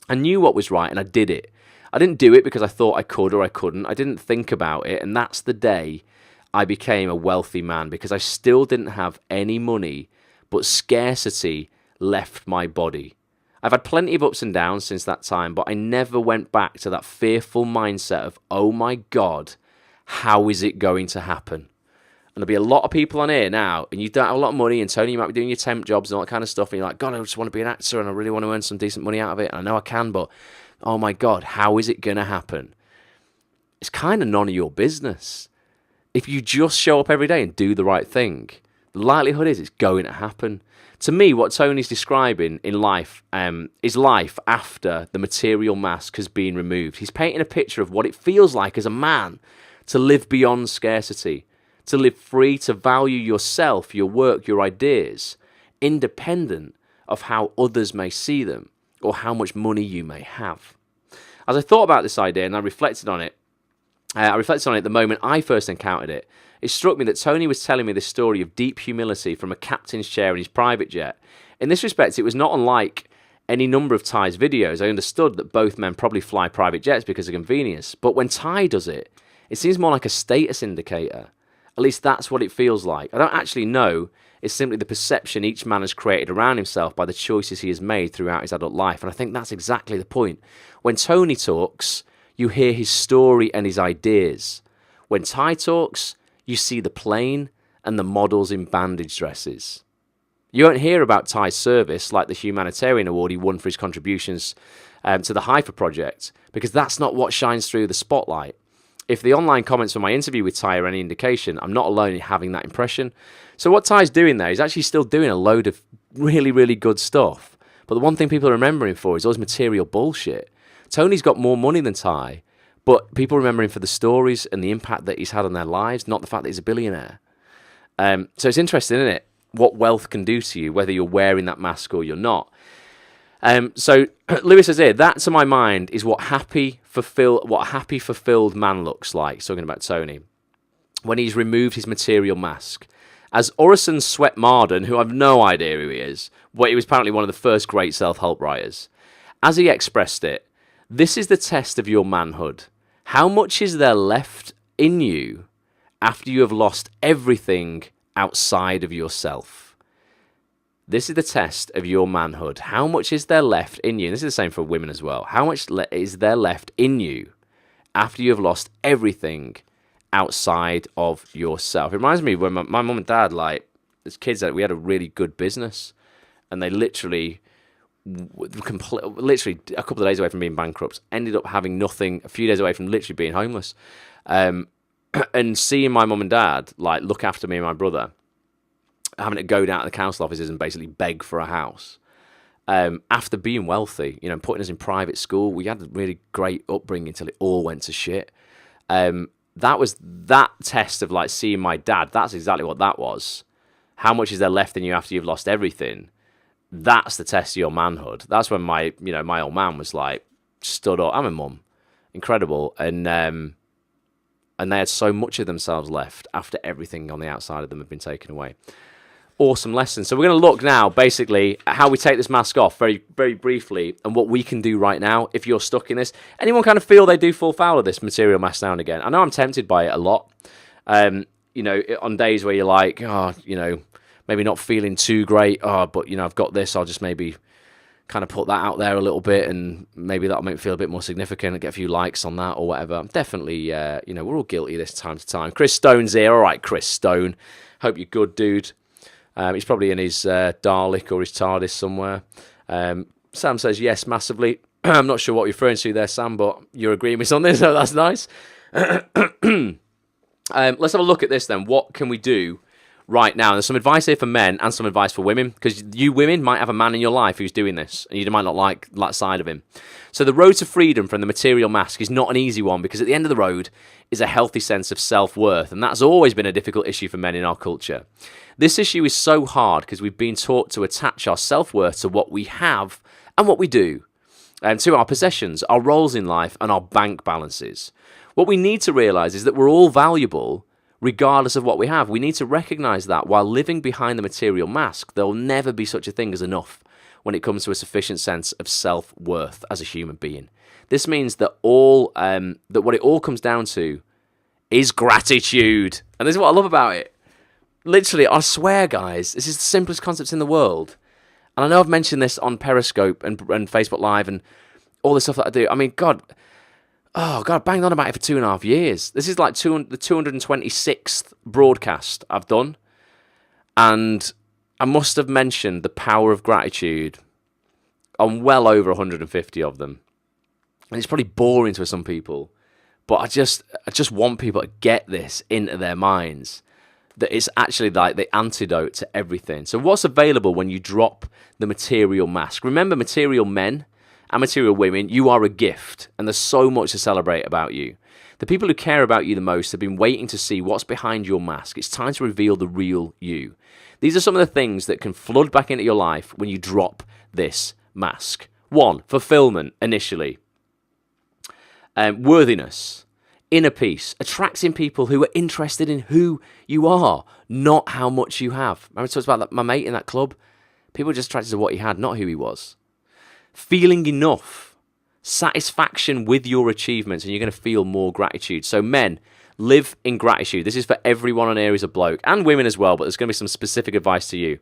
I knew what was right and I did it. I didn't do it because I thought I could or I couldn't. I didn't think about it. And that's the day I became a wealthy man, because I still didn't have any money, but scarcity left my body. I've had plenty of ups and downs since that time, but I never went back to that fearful mindset of, oh my God, how is it going to happen? And there'll be a lot of people on here now, and you don't have a lot of money, and Tony, you might be doing your temp jobs and all that kind of stuff, and you're like, God, I just want to be an actor, and I really want to earn some decent money out of it, and I know I can, but oh my God, how is it going to happen? It's kind of none of your business. If you just show up every day and do the right thing, the likelihood is it's going to happen. To me, what Tony's describing in life is life after the material mask has been removed. He's painting a picture of what it feels like as a man to live beyond scarcity, to live free, to value yourself, your work, your ideas, independent of how others may see them or how much money you may have. As I thought about this idea and I reflected on it, the moment I first encountered it. It struck me that Tony was telling me this story of deep humility from a captain's chair in his private jet. In this respect, it was not unlike any number of Ty's videos. I understood that both men probably fly private jets because of convenience. But when Ty does it, it seems more like a status indicator. At least that's what it feels like. I don't actually know. It's simply the perception each man has created around himself by the choices he has made throughout his adult life. And I think that's exactly the point. When Tony talks, you hear his story and his ideas. When Ty talks, you see the plane and the models in bandage dresses. You won't hear about Ty's service like the humanitarian award he won for his contributions to the Haifa project, because that's not what shines through the spotlight. If the online comments from my interview with Ty are any indication, I'm not alone in having that impression. So what Ty's doing there, he's actually still doing a load of really, really good stuff. But the one thing people remember him for is all his material bullshit. Tony's got more money than Ty, but people remember him for the stories and the impact that he's had on their lives, not the fact that he's a billionaire. So it's interesting, isn't it, what wealth can do to you, whether you're wearing that mask or you're not. So Lewis says here, that to my mind is what a happy, fulfilled man looks like, talking about Tony, when he's removed his material mask. As Orison Swett Marden, who I've no idea who he is, but he was apparently one of the first great self-help writers, as he expressed it, this is the test of your manhood. How much is there left in you after you have lost everything outside of yourself? This is the test of your manhood. How much is there left in you? And this is the same for women as well. How much is there left in you after you have lost everything outside of yourself? It reminds me when my mum and dad, like, as kids, we had a really good business, and they literally a couple of days away from being bankrupt, ended up having nothing, a few days away from literally being homeless. And seeing my mum and dad like look after me and my brother, having to go down to the council offices and basically beg for a house. After being wealthy, putting us in private school, we had a really great upbringing until it all went to shit. That was that test of like seeing my dad. That's exactly what that was. How much is there left in you after you've lost everything? That's the test of your manhood. That's when my old man was like stood up. I'm a mum, incredible, and they had so much of themselves left after everything on the outside of them had been taken away. Awesome lesson. So we're going to look now, basically, at how we take this mask off very, very briefly, and what we can do right now if you're stuck in this. Anyone kind of feel they do fall foul of this material mask now and again? I know I'm tempted by it a lot. On days where you're like, maybe not feeling too great, but I've got this, I'll just maybe kind of put that out there a little bit, and maybe that'll make me feel a bit more significant and get a few likes on that or whatever. Definitely, we're all guilty this time to time. Chris Stone's here. All right, Chris Stone. Hope you're good, dude. He's probably in his Dalek or his TARDIS somewhere. Sam says yes, massively. I'm not sure what you're referring to there, Sam, but you're agreeing with us on this, so that's nice. Let's have a look at this then. What can we do right now. There's some advice here for men and some advice for women, because you women might have a man in your life who's doing this, and you might not like that side of him. So the road to freedom from the material mask is not an easy one, because at the end of the road is a healthy sense of self-worth, and that's always been a difficult issue for men in our culture. This issue is so hard because we've been taught to attach our self-worth to what we have and what we do, and to our possessions, our roles in life, and our bank balances. What we need to realise is that we're all valuable regardless of what we have. We need to recognise that while living behind the material mask, there will never be such a thing as enough when it comes to a sufficient sense of self-worth as a human being. This means that that what it all comes down to is gratitude. And this is what I love about it. Literally, I swear, guys, this is the simplest concept in the world. And I know I've mentioned this on Periscope and Facebook Live and all the stuff that I do. I mean, God, I banged on about it for 2.5 years. This is like the 226th broadcast I've done. And I must have mentioned the power of gratitude on well over 150 of them. And it's probably boring to some people. But I just want people to get this into their minds, that it's actually like the antidote to everything. So what's available when you drop the material mask? Remember, material men and material women, you are a gift, and there's so much to celebrate about you. The people who care about you the most have been waiting to see what's behind your mask. It's time to reveal the real you. These are some of the things that can flood back into your life when you drop this mask. 1, fulfillment, initially. Worthiness. Inner peace. Attracting people who are interested in who you are, not how much you have. Remember I talked about my mate in that club? People were just attracted to what he had, not who he was. Feeling enough, satisfaction with your achievements, and you're going to feel more gratitude. So men, live in gratitude. This is for everyone on here who's a bloke, and women as well, but there's going to be some specific advice to you.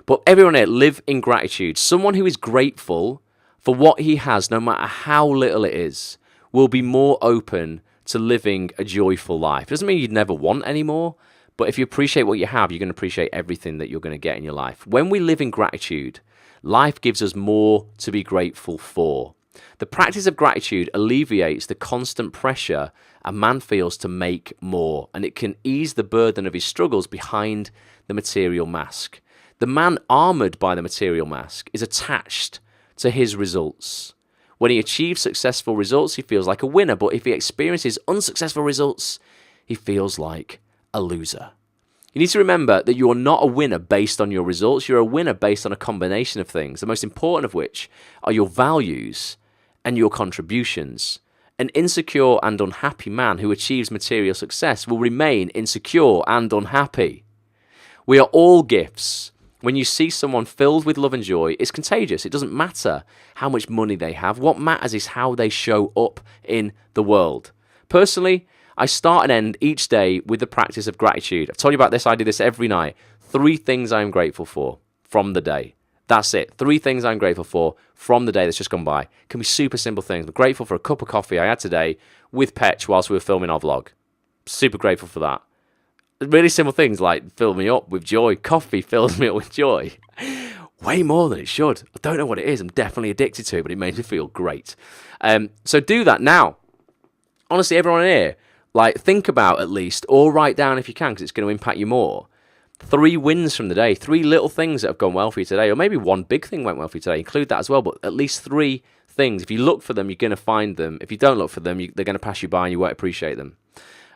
But everyone here, live in gratitude. Someone who is grateful for what he has, no matter how little it is, will be more open to living a joyful life. It doesn't mean you'd never want any more, but if you appreciate what you have, you're going to appreciate everything that you're going to get in your life. When we live in gratitude, life gives us more to be grateful for. The practice of gratitude alleviates the constant pressure a man feels to make more, and it can ease the burden of his struggles behind the material mask. The man armoured by the material mask is attached to his results. When he achieves successful results, he feels like a winner, but if he experiences unsuccessful results, he feels like a loser. You need to remember that you are not a winner based on your results. You're a winner based on a combination of things, the most important of which are your values and your contributions. An insecure and unhappy man who achieves material success will remain insecure and unhappy. We are all gifts. When you see someone filled with love and joy, it's contagious. It doesn't matter how much money they have. What matters is how they show up in the world. Personally, I start and end each day with the practice of gratitude. I've told you about this. I do this every night. 3 things I'm grateful for from the day. That's it. 3 things I'm grateful for from the day that's just gone by. It can be super simple things. I'm grateful for a cup of coffee I had today with Petch whilst we were filming our vlog. Super grateful for that. Really simple things like fill me up with joy. Coffee fills me up with joy. Way more than it should. I don't know what it is. I'm definitely addicted to it, but it makes me feel great. So do that now. Honestly, everyone here, think about at least, or write down if you can, because it's going to impact you more. 3 wins from the day, 3 little things that have gone well for you today, or maybe 1 big thing went well for you today. Include that as well, but at least 3 things. If you look for them, you're going to find them. If you don't look for them, they're going to pass you by and you won't appreciate them.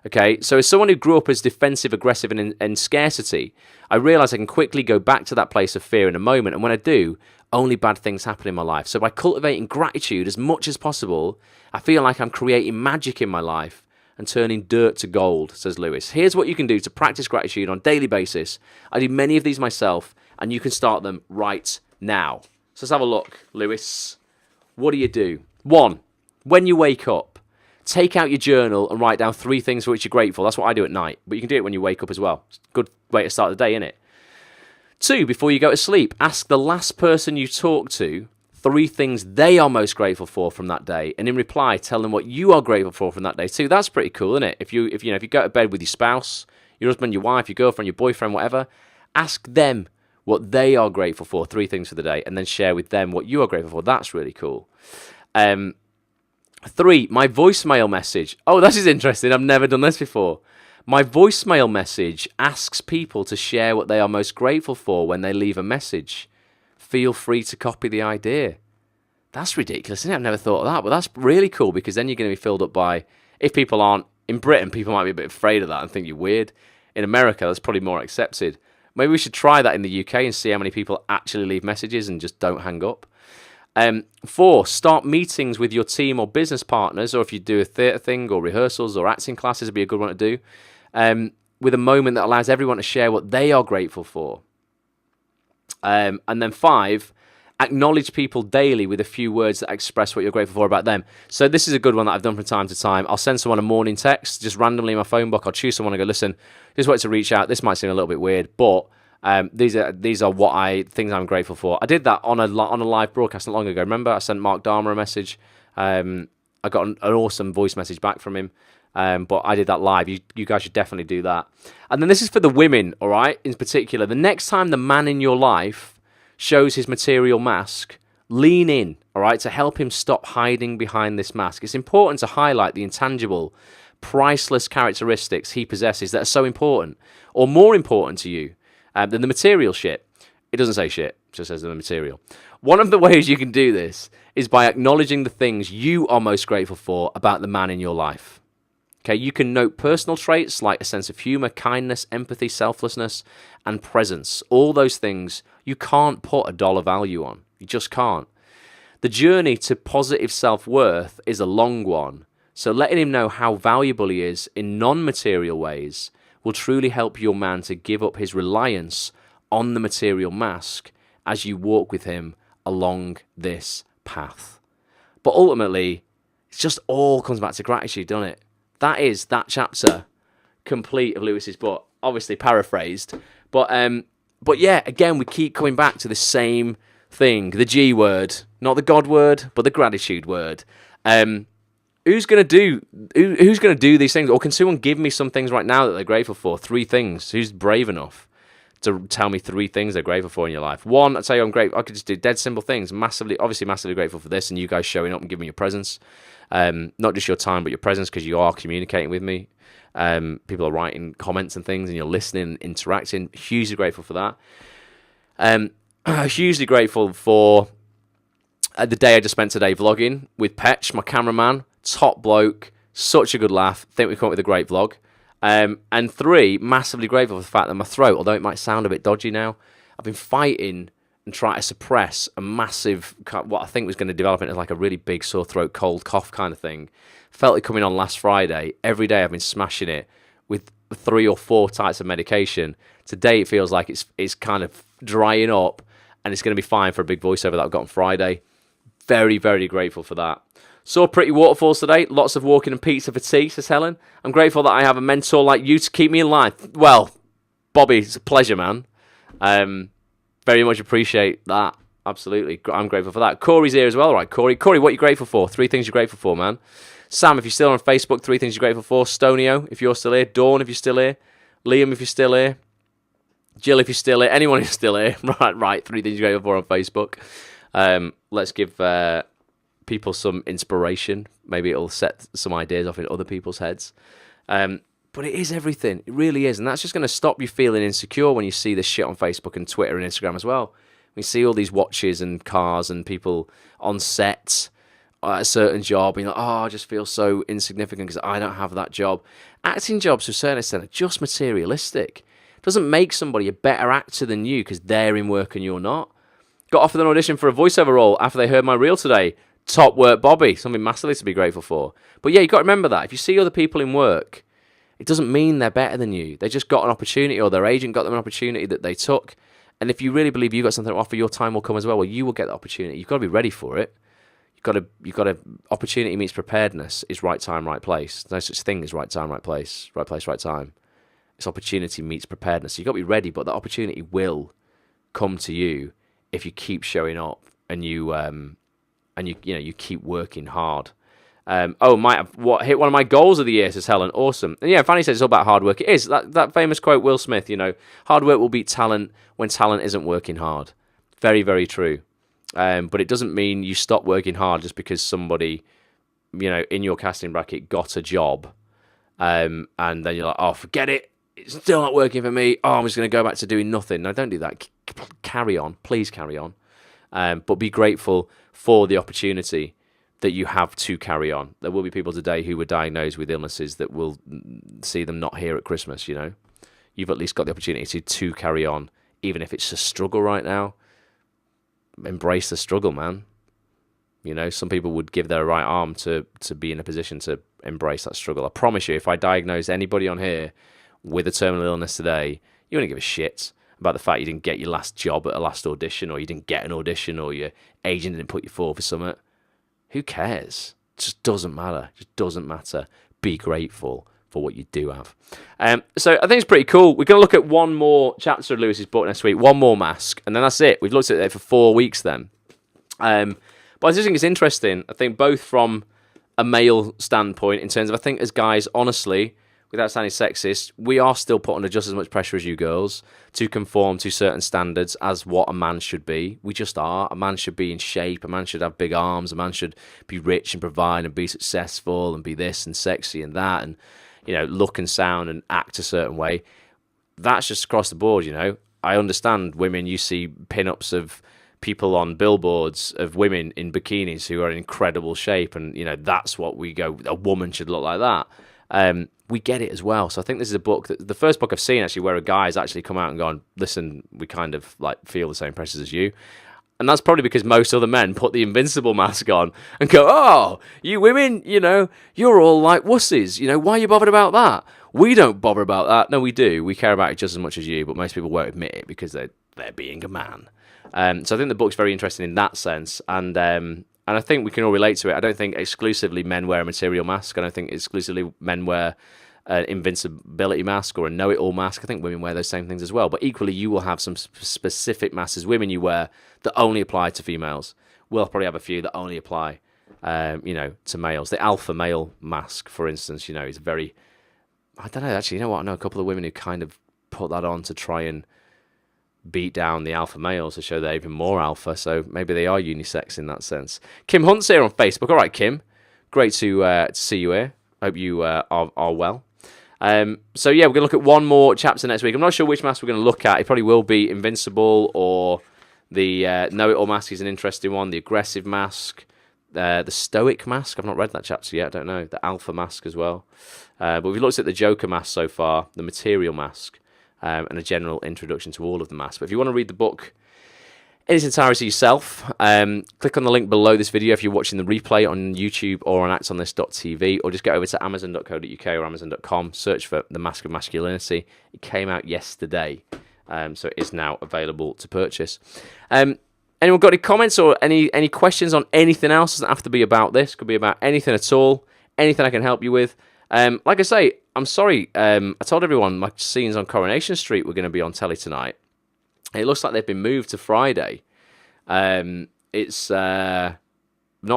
Okay, so as someone who grew up as defensive, aggressive, and in scarcity, I realise I can quickly go back to that place of fear in a moment, and when I do, only bad things happen in my life. So by cultivating gratitude as much as possible, I feel like I'm creating magic in my life and turning dirt to gold, says Lewis. Here's what you can do to practice gratitude on a daily basis. I do many of these myself, and you can start them right now. So let's have a look, Lewis. What do you do? 1, when you wake up, take out your journal and write down 3 things for which you're grateful. That's what I do at night, but you can do it when you wake up as well. It's a good way to start the day, isn't it? 2, before you go to sleep, ask the last person you talk to 3 things they are most grateful for from that day, and in reply, tell them what you are grateful for from that day too. That's pretty cool, isn't it? If you go to bed with your spouse, your husband, your wife, your girlfriend, your boyfriend, whatever, ask them what they are grateful for, 3 things for the day, and then share with them what you are grateful for. That's really cool. 3, my voicemail message. Oh, this is interesting. I've never done this before. My voicemail message asks people to share what they are most grateful for when they leave a message. Feel free to copy the idea. That's ridiculous, isn't it? I've never thought of that, but that's really cool because then you're going to be filled up by, if people aren't, in Britain, people might be a bit afraid of that and think you're weird. In America, that's probably more accepted. Maybe we should try that in the UK and see how many people actually leave messages and just don't hang up. 4, start meetings with your team or business partners, or if you do a theatre thing or rehearsals or acting classes, would be a good one to do, with a moment that allows everyone to share what they are grateful for. And then 5, acknowledge people daily with a few words that express what you're grateful for about them. So this is a good one that I've done from time to time. I'll send someone a morning text, just randomly in my phone book. I'll choose someone and go, listen, just wanted to reach out. This might seem a little bit weird, but these are things I'm grateful for. I did that on a live broadcast not long ago. Remember, I sent Mark Dharma a message. I got an awesome voice message back from him. But I did that live. You guys should definitely do that. And then this is for the women, all right, in particular. The next time the man in your life shows his material mask, lean in, all right, to help him stop hiding behind this mask. It's important to highlight the intangible, priceless characteristics he possesses that are so important, or more important to you, than the material shit. It doesn't say shit, it just says the material. One of the ways you can do this is by acknowledging the things you are most grateful for about the man in your life. Okay, you can note personal traits like a sense of humor, kindness, empathy, selflessness, and presence. All those things you can't put a dollar value on. You just can't. The journey to positive self-worth is a long one, so letting him know how valuable he is in non-material ways will truly help your man to give up his reliance on the material mask as you walk with him along this path. But ultimately, it just all comes back to gratitude, doesn't it? That is that chapter complete of Lewis's book, obviously paraphrased. But yeah, again, we keep coming back to the same thing, the G word, not the God word, but the gratitude word. Who's gonna do these things, or can someone give me some things right now that they're grateful for? 3 things. Who's brave enough to tell me 3 things they're grateful for in your life? 1, I'd say I'm grateful. I could just do dead simple things. Massively grateful for this, and you guys showing up and giving me your presence. Not just your time, but your presence, because you are communicating with me. People are writing comments and things, and you're listening, interacting. Hugely grateful for that. Hugely grateful for the day I just spent today vlogging with Petch, my cameraman. Top bloke, such a good laugh. Think we've come up with a great vlog. And 3, massively grateful for the fact that my throat, although it might sound a bit dodgy now, I've been fighting and trying to suppress a massive, what I think was going to develop into like a really big sore throat, cold cough kind of thing. Felt it coming on last Friday. Every day I've been smashing it with 3 or 4 types of medication. Today it feels like it's kind of drying up, and it's going to be fine for a big voiceover that I've got on Friday. Very, very grateful for that. Saw pretty waterfalls today. Lots of walking and pizza for tea, says Helen. I'm grateful that I have a mentor like you to keep me in line. Well, Bobby, it's a pleasure, man. Very much appreciate that. Absolutely. I'm grateful for that. Corey's here as well. All right, Corey, what are you grateful for? 3 things you're grateful for, man. Sam, if you're still on Facebook, 3 things you're grateful for. Stonio, if you're still here. Dawn, if you're still here. Liam, if you're still here. Jill, if you're still here. Anyone who's still here. Right. 3 things you're grateful for on Facebook. Let's give people some inspiration. Maybe it'll set some ideas off in other people's heads. But it is everything. It really is. And that's just going to stop you feeling insecure when you see this shit on Facebook and Twitter and Instagram as well. We see all these watches and cars and people on sets at a certain job. And you're like, oh, I just feel so insignificant because I don't have that job. Acting jobs, to a certain extent, are just materialistic. It doesn't make somebody a better actor than you because they're in work and you're not. Got offered an audition for a voiceover role after they heard my reel today. Top work, Bobby. Something massively to be grateful for. But yeah, you've got to remember that. If you see other people in work, it doesn't mean they're better than you. They just got an opportunity, or their agent got them an opportunity that they took. And if you really believe you've got something to offer, your time will come as well. Well, you will get the opportunity. You've got to be ready for it. You've got to, opportunity meets preparedness is right time, right place. There's no such thing as right time, right place, right time. It's opportunity meets preparedness. So you've got to be ready, but the opportunity will come to you if you keep showing up and you keep working hard. Might have hit one of my goals of the year, says Helen. Awesome. And yeah, Fanny says it's all about hard work. It is. That famous quote, Will Smith, hard work will beat talent when talent isn't working hard. Very, very true. But it doesn't mean you stop working hard just because somebody, in your casting bracket got a job And then you're like, oh, forget it. It's still not working for me. Oh, I'm just going to go back to doing nothing. No, don't do that. Carry on. Please carry on. But be grateful for the opportunity that you have to carry on. There will be people today who were diagnosed with illnesses that will see them not here at Christmas, you know. You've at least got the opportunity to carry on, even if it's a struggle right now. Embrace the struggle, man. You know, some people would give their right arm to be in a position to embrace that struggle. I promise you, if I diagnosed anybody on here with a terminal illness today, you wouldn't give a shit about the fact you didn't get your last job at a last audition, or you didn't get an audition, or your agent didn't put you forward for something. Who cares? It just doesn't matter. It just doesn't matter. Be grateful for what you do have. So I think it's pretty cool. We're going to look at one more chapter of Lewis's book next week, one more mask, and then that's it. We've looked at it for 4 weeks then. But I just think it's interesting. I think both from a male standpoint, in terms of, I think as guys, honestly, without sounding sexist, we are still put under just as much pressure as you girls to conform to certain standards as what a man should be. We just are. A man should be in shape. A man should have big arms. A man should be rich and provide and be successful and be this and sexy and that and, you know, look and sound and act a certain way. That's just across the board, you know. I understand women, you see pin-ups of people on billboards of women in bikinis who are in incredible shape, and, you know, that's what we go, a woman should look like that. We get it as well. So I think this is a book, the first book I've seen actually where a guy has actually come out and gone, listen, we kind of like feel the same pressures as you. And that's probably because most other men put the invincible mask on and go, oh, you women, you know, you're all like wussies. You know, why are you bothered about that? We don't bother about that. No, we do. We care about it just as much as you, but most people won't admit it because they're being a man. So I think the book's very interesting in that sense. And I think we can all relate to it. I don't think exclusively men wear a material mask. I don't think exclusively men wear an invincibility mask or a know-it-all mask. I think women wear those same things as well. But equally, you will have some specific masks as women you wear that only apply to females. We'll probably have a few that only apply, you know, to males. The alpha male mask, for instance, you know, is very... I don't know, actually, you know what? I know a couple of women who kind of put that on to try and beat down the alpha males to show they're even more alpha, so maybe they are unisex in that sense. Kim Hunt's here on Facebook. All right, Kim. Great to see you here. Hope you are well. So yeah, we're going to look at one more chapter next week. I'm not sure which mask we're going to look at. It probably will be Invincible, or the Know-It-All mask is an interesting one. The Aggressive mask. The Stoic mask. I've not read that chapter yet. I don't know. The Alpha mask as well. But we've looked at the Joker mask so far, the Material mask, and a general introduction to all of the masks. But if you want to read the book in its entirety yourself, click on the link below this video if you're watching the replay on YouTube or on actsonthis.tv, or just get over to amazon.co.uk or amazon.com, search for The Mask of Masculinity. It came out yesterday, so it is now available to purchase. Anyone got any comments or any questions on anything else? It doesn't have to be about this. It could be about anything at all, anything I can help you with. Like I say, I'm sorry, I told everyone my scenes on Coronation Street were going to be on telly tonight. It looks like they've been moved to Friday. It's not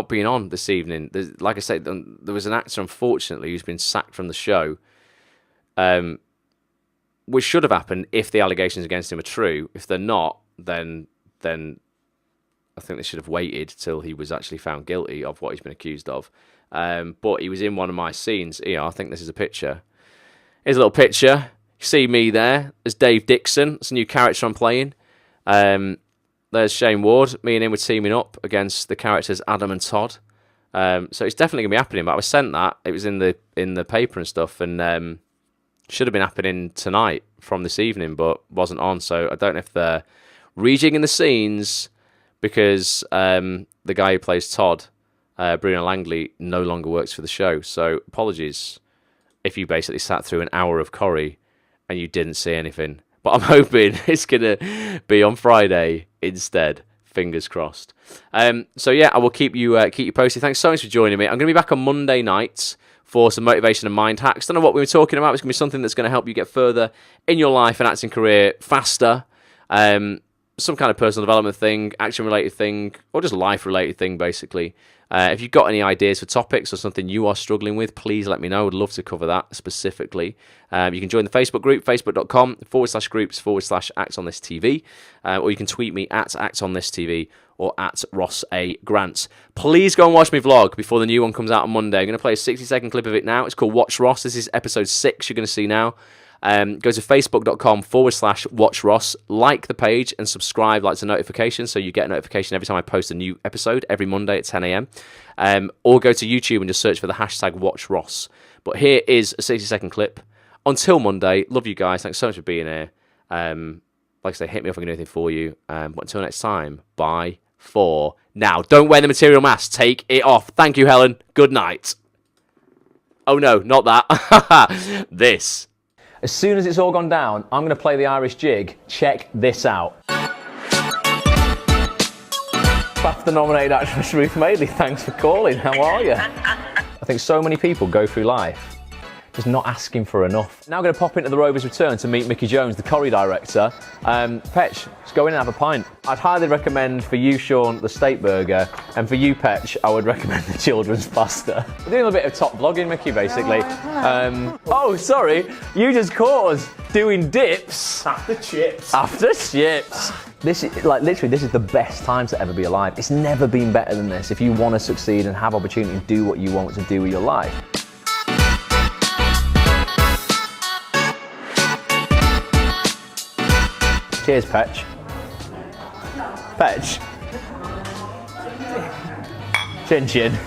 been on this evening. Like I said, there was an actor, unfortunately, who's been sacked from the show, which should have happened if the allegations against him are true. If they're not, then I think they should have waited till he was actually found guilty of what he's been accused of. But he was in one of my scenes. You know, I think this is a picture. Here's a little picture. You see me there as Dave Dixon. It's a new character I'm playing. There's Shane Ward. Me and him were teaming up against the characters Adam and Todd. So it's definitely going to be happening. But I was sent that. It was in the paper and stuff, and should have been happening tonight from this evening, but wasn't on. So I don't know if they're rejigging the scenes because the guy who plays Todd, Bruno Langley, no longer works for the show. So apologies if you basically sat through an hour of Corrie and you didn't see anything. But I'm hoping it's going to be on Friday instead. Fingers crossed. So yeah, I will keep you posted. Thanks so much for joining me. I'm going to be back on Monday night for some motivation and mind hacks. Don't know what we were talking about. It's going to be something that's going to help you get further in your life and acting career faster. Some kind of personal development thing, action-related thing, or just life-related thing, basically. If you've got any ideas for topics or something you are struggling with, please let me know. I'd love to cover that specifically. You can join the Facebook group, facebook.com/groups/actsonthisTV, or you can tweet me at actonthisTV or at Ross A. Grant. Please go and watch me vlog before the new one comes out on Monday. I'm going to play a 60-second clip of it now. It's called Watch Ross. This is episode 6 you're going to see now. Go to facebook.com/Watch Ross, like the page and subscribe, like the notification, so you get a notification every time I post a new episode every Monday at 10 a.m. Or go to YouTube and just search for the hashtag Watch Ross. But here is a 60-second clip. Until Monday, love you guys. Thanks so much for being here. Like I say, hit me if I can do anything for you. But until next time, bye for now. Don't wear the material mask. Take it off. Thank you, Helen. Good night. Oh, no, not that. This. As soon as it's all gone down, I'm going to play the Irish jig. Check this out. BAFTA nominated actress Ruth Madeley, thanks for calling. How are you? I think so many people go through life just not asking for enough. Now I'm going to pop into the Rover's Return to meet Mickey Jones, the Corrie director. Petch, let's go in and have a pint. I'd highly recommend for you, Sean, the steak burger, and for you, Petch, I would recommend the children's pasta. We're doing a bit of top vlogging, Mickey, basically. Oh, sorry, you just caught us doing dips. After chips. After chips. This is, like, literally, this is the best time to ever be alive. It's never been better than this. If you want to succeed and have opportunity and do what you want to do with your life. Cheers, Petch. Petch. Chin chin.